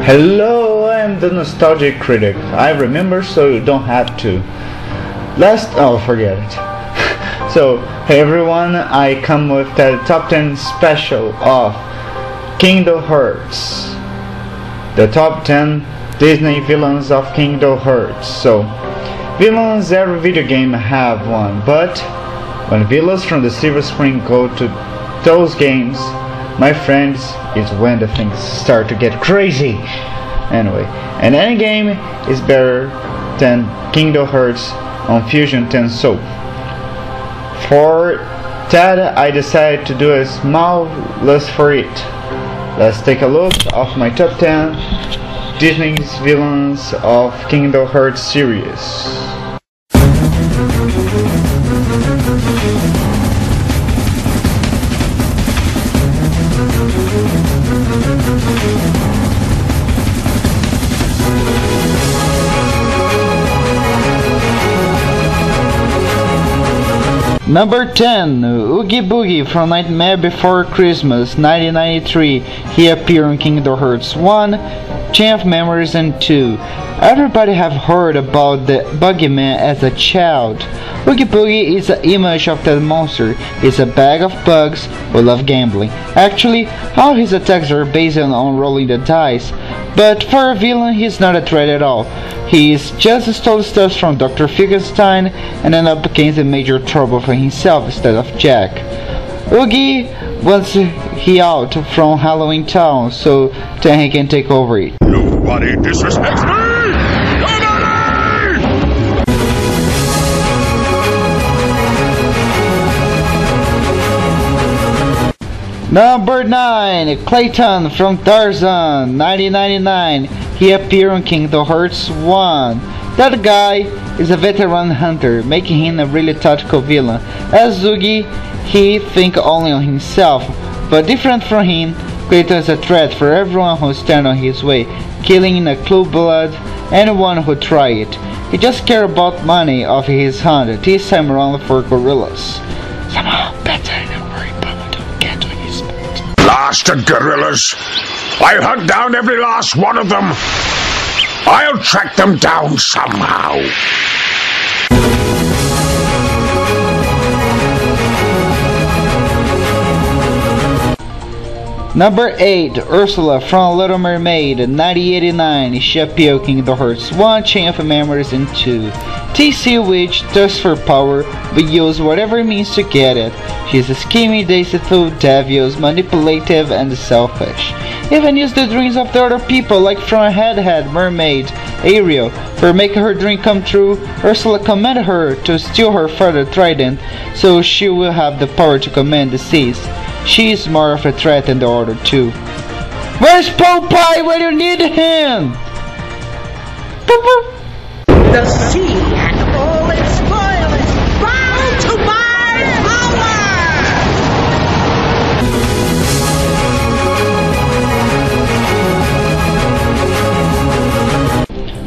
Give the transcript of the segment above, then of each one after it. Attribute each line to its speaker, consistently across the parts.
Speaker 1: Hello, I am the Nostalgic Critic. I remember, so you don't have to. Forget it. So, hey everyone, I come with the top 10 special of Kingdom Hearts. The top 10 Disney villains of Kingdom Hearts. So, villains every video game have one, but when villains from the silver screen go to those games, my friends, is when the things start to get crazy. Anyway, and any game is better than Kingdom Hearts on Fusion 10. So for that, I decided to do a small list for it. Let's take a look of my top 10 Disney's villains of Kingdom Hearts series. Number 10, Oogie Boogie from Nightmare Before Christmas, 1993. He appeared in Kingdom Hearts 1, Chain of Memories, and 2. Everybody have heard about the Boogeyman as a child. Oogie Boogie is the image of that monster. He's a bag of bugs who love gambling. Actually, all his attacks are based on rolling the dice, but for a villain, he's not a threat at all. He just stole stuff from Dr. Finkelstein and ended up getting major trouble for himself instead of Jack. Oogie wants he out from Halloween Town so then he can take over it.
Speaker 2: Nobody disrespects me!
Speaker 1: Number 9, Clayton from Tarzan, 1999. He appeared in Kingdom Hearts 1. That guy is a veteran hunter, making him a really tactical villain. As Oogie, he thinks only on himself, but different from him, Clayton is a threat for everyone who stands on his way, killing in a cold blood anyone who try it. He just cares about money of his hunt, this time around for gorillas. Somehow better than worry about to get to his spot.
Speaker 2: Blasted gorillas! I'll hunt down every last one of them! I'll track them down somehow!
Speaker 1: Number 8, Ursula from Little Mermaid, 1989. She appeared in Kingdom Hearts 1, Chain of Memories, and 2. TC Witch thirsts for power, but uses whatever means to get it. She's a scheming, deceitful, devious, manipulative, and selfish. Even use the dreams of the other people, like from Head, Mermaid, Ariel. For making her dream come true, Ursula commanded her to steal her father's trident, so she will have the power to command the seas. She is more of a threat than the other two. Where's Popeye when you need him?
Speaker 3: The sea and all its spoil is bound to my
Speaker 1: power!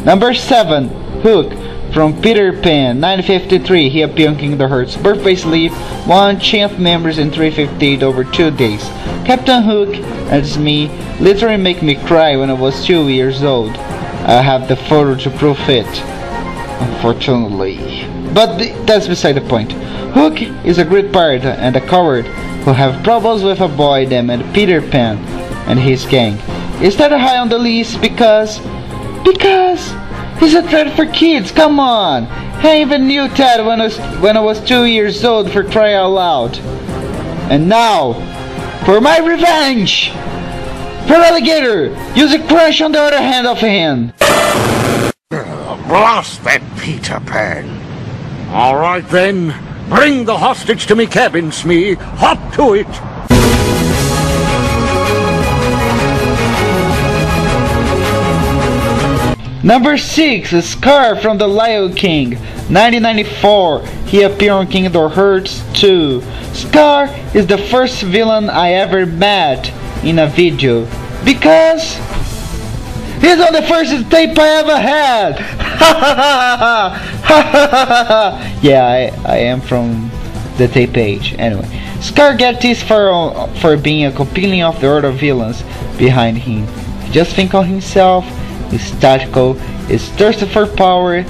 Speaker 1: Number 7, Hook from Peter Pan, 1953. He appeared in Kingdom Hearts Birthday Sleep 1, Chain of Memories, and 358 over 2 days. Captain Hook, as me, literally make me cry when I was 2 years old. I have the photo to prove it, unfortunately. But that's beside the point. Hook is a great pirate and a coward who have problems with a boy named Peter Pan and his gang. Is that high on the list because he's a threat for kids, come on! I even knew that when I was 2 years old, for crying out loud. And now, for my revenge! For Alligator, use a crush on the other hand of him!
Speaker 2: Blast that Peter Pan! Alright then, bring the hostage to me cabin, Smee. Hop to it!
Speaker 1: Number 6, Scar from the Lion King, 1994. He appeared in Kingdom Hearts 2. Scar is the first villain I ever met in a video because he's on the first tape I ever had. Yeah, I am from the tape page. Anyway, Scar gets this for being a companion of the other villains behind him. just thinks of himself, he's tactical, he's thirsty for power,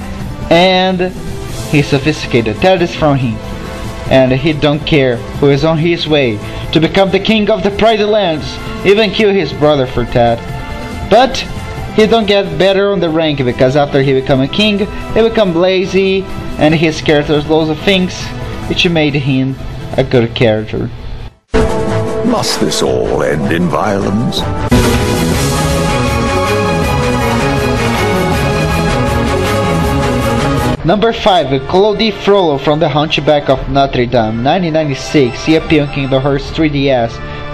Speaker 1: and he's sophisticated. That is from him. And he don't care who is on his way to become the king of the Pride Lands, even kill his brother for that. But he don't get better on the rank because after he become a king, he become lazy and his character loads of things, which made him a good character.
Speaker 2: Must this all end in violence?
Speaker 1: Number 5, Claudie Frollo from The Hunchback of Notre Dame, 1996, he appeared in Kingdom Hearts 3DS,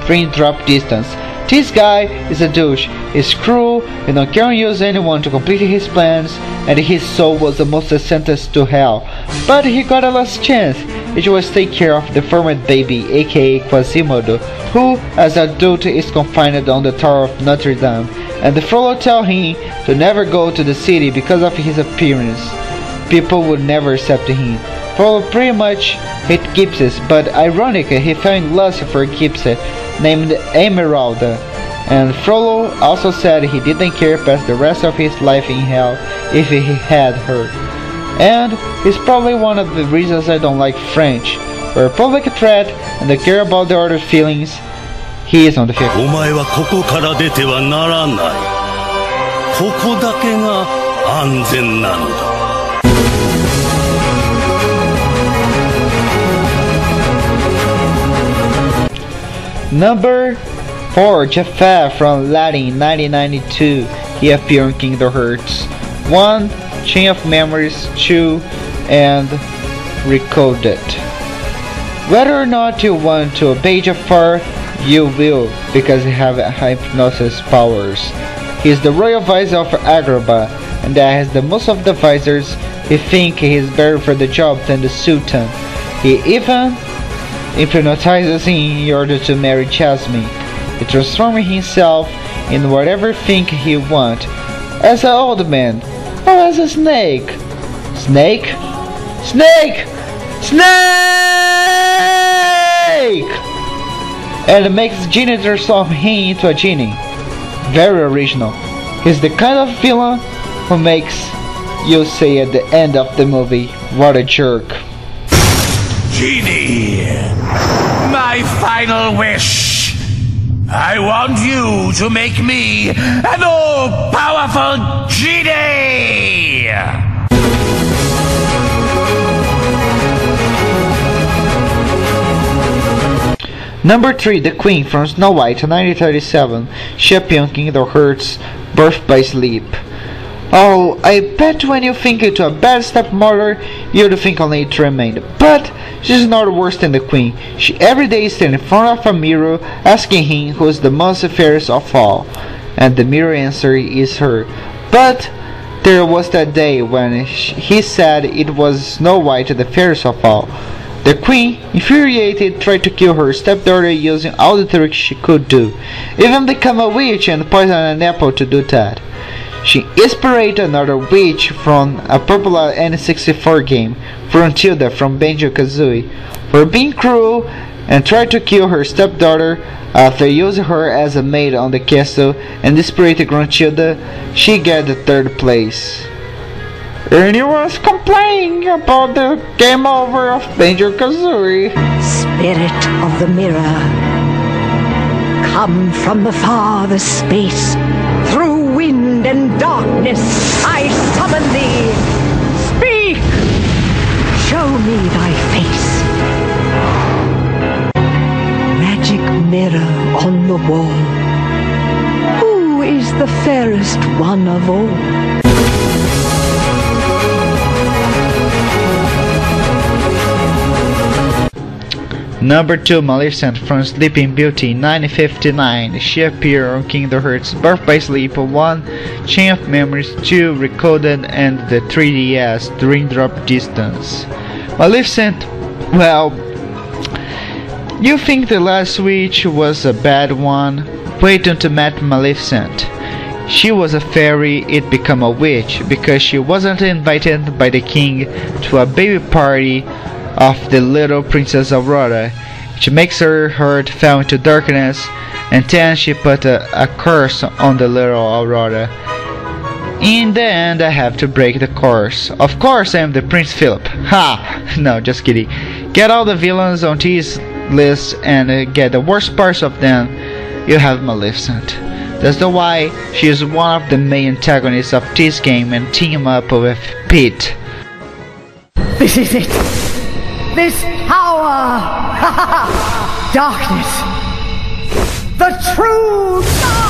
Speaker 1: 3-drop distance. This guy is a douche, he's cruel, he don't care to use anyone to complete his plans, and his soul was the most sentenced to hell. But he got a last chance, which was take care of the deformed baby, aka Quasimodo, who as an adult is confined on the Tower of Notre Dame, and the Frollo tell him to never go to the city because of his appearance. People would never accept him. Frollo pretty much hate gypsies, but ironically he fell in love for a gypsy named Emeralda, and Frollo also said he didn't care past the rest of his life in hell if he had her. And it's probably one of the reasons I don't like French. For a public threat and I care about the other feelings, he is on the field.
Speaker 4: お前はここから出てはならない。ここだけが安全なのだ。
Speaker 1: Number 4, Jafar from Aladdin, 1992. He appeared in Kingdom Hearts 1, Chain of Memories 2, and Recoded. Whether or not you want to obey Jafar, you will, because he has hypnosis powers. He is the royal vizier of Agrabah, and that has the most of the viziers. He thinks he is better for the job than the Sultan. He even hypnotizes him in order to marry Jasmine. He transforms himself in whatever thing he wants. As an old man, or as a snake. Snake? Snake! Snake! And makes genie transform him into a genie. Very original. He's the kind of villain who makes you say at the end of the movie, what a jerk.
Speaker 2: Genie! My final wish! I want you to make me an all-powerful genie!
Speaker 1: Number 3, the Queen from Snow White, 1937. She appeared in Kingdom Hearts Birth by Sleep. Oh, I bet when you think into a bad stepmother, you'd think only it remained. But she's not worse than the Queen. She every day stands in front of a mirror asking him who's the most fairest of all. And the mirror answer is her. But there was that day when he said it was Snow White the fairest of all. The Queen, infuriated, tried to kill her stepdaughter using all the tricks she could do. Even become a witch and poison an apple to do that. She inspired another witch from a popular N64 game, Frontilda from Banjo-Kazooie, for being cruel and tried to kill her stepdaughter. After using her as a maid on the castle and inspired Gruntilda, she got the 3rd place. And he was complaining about the game over of Banjo-Kazooie.
Speaker 3: Spirit of the mirror, come from the farthest space. Through wind and darkness, I summon thee. Speak! Show me thy face. Magic mirror on the wall, who is the fairest one of all?
Speaker 1: Number 2, Maleficent from Sleeping Beauty, 1959. She appeared on Kingdom Hearts Birth by Sleep 1, Chain of Memories 2, Recoded, and the 3DS, 3-drop distance. Maleficent, well, you think the last witch was a bad one? Wait until met Maleficent. She was a fairy, it became a witch, because she wasn't invited by the king to a baby party of the little Princess Aurora. which makes her heart fall into darkness, and then she put a curse on the little Aurora. In the end, I have to break the curse. Of course, I am the Prince Philip. Ha! No, just kidding. Get all the villains on this list and get the worst parts of them. You have Maleficent. That's the why she is one of the main antagonists of this game and team up with Pete.
Speaker 3: This is it! This power! Darkness! The true darkness!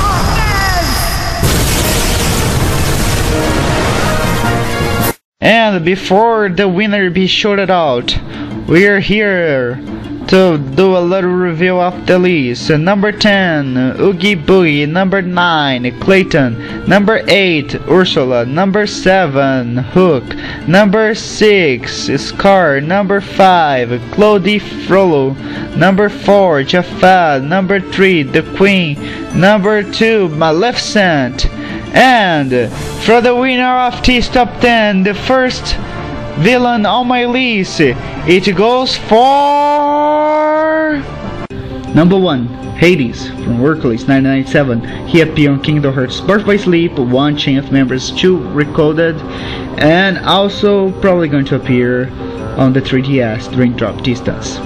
Speaker 1: And before the winner be shouted out, we're here to do a little review of the list. Number 10, Oogie Boogie. Number 9, Clayton. Number 8, Ursula. Number 7, Hook. Number 6, Scar. Number 5, Claudie Frollo. Number 4, Jafar. Number 3, the Queen. Number 2, Maleficent. And for the winner of this top 10, the first villain on my list, it goes for number 1, Hades from Hercules 1997. He appeared on Kingdom Hearts Birth by Sleep, 1 Chain of Members 2 Recoded, and also probably going to appear on the 3DS during Drop Distance.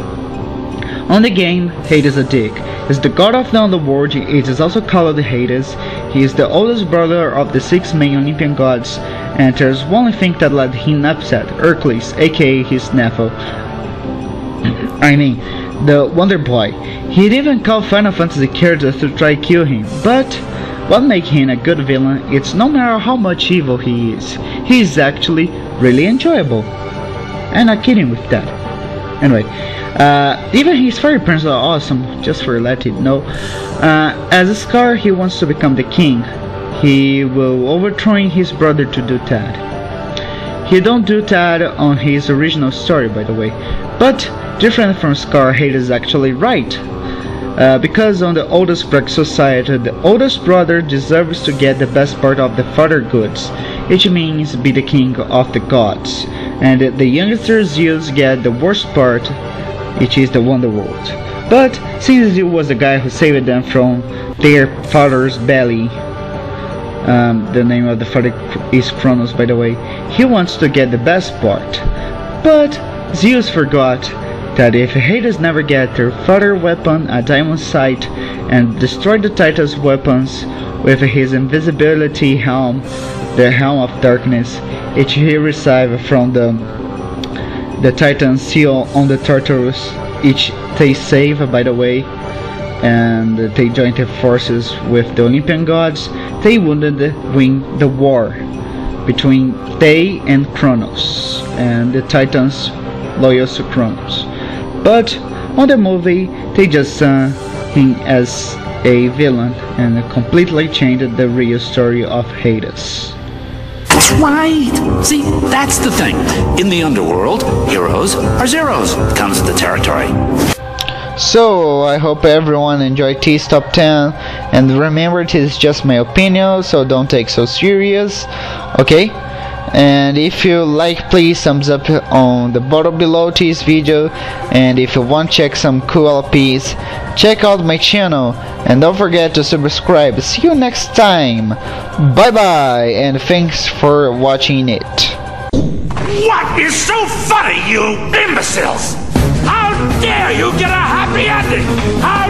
Speaker 1: On the game, Hades a dick. Is the god of the underworld. It is also called Hades. He is the oldest brother of the 6 main Olympian gods, and there's one thing that led him upset: Hercules, aka his nephew. I mean, the Wonder Boy. He'd even call Final Fantasy characters to try kill him, but what makes him a good villain is no matter how much evil he is actually really enjoyable. I'm not kidding with that. Anyway, even his fairy parents are awesome, just for letting you know. As a Scar, he wants to become the king. He will overthrow his brother to do that. He don't do that on his original story, by the way. But different from Scar, Hades is actually right. Because on the oldest Greek society, the oldest brother deserves to get the best part of the father goods, which means be the king of the gods. And the youngster Zeus get the worst part, which is the Wonderworld. But since Zeus was the guy who saved them from their father's belly, the name of the father is Kronos, by the way, he wants to get the best part. But Zeus forgot that if Hades never get their father weapon, a diamond sight, and destroy the Titans' weapons with his invisibility helm, the Helm of Darkness, which he received from the Titan seal on the turtles, which they save, by the way, and they joined their forces with the Olympian gods, they wouldn't win the war between they and Kronos, and the Titans loyal to Kronos. But on the movie, they just saw him as a villain and completely changed the real story of Hades.
Speaker 5: Right. See, that's the thing. In the underworld, heroes are zeros. Comes with the territory.
Speaker 1: So, I hope everyone enjoyed this top 10, and remember, it is just my opinion, so don't take so serious, okay? And if you like, please thumbs up on the bottom below this video, and if you want to check some cool LPs, check out my channel, and don't forget to subscribe. See you next time. Bye bye, and thanks for watching it.
Speaker 2: What is so funny, you imbeciles? How dare you get a happy ending? How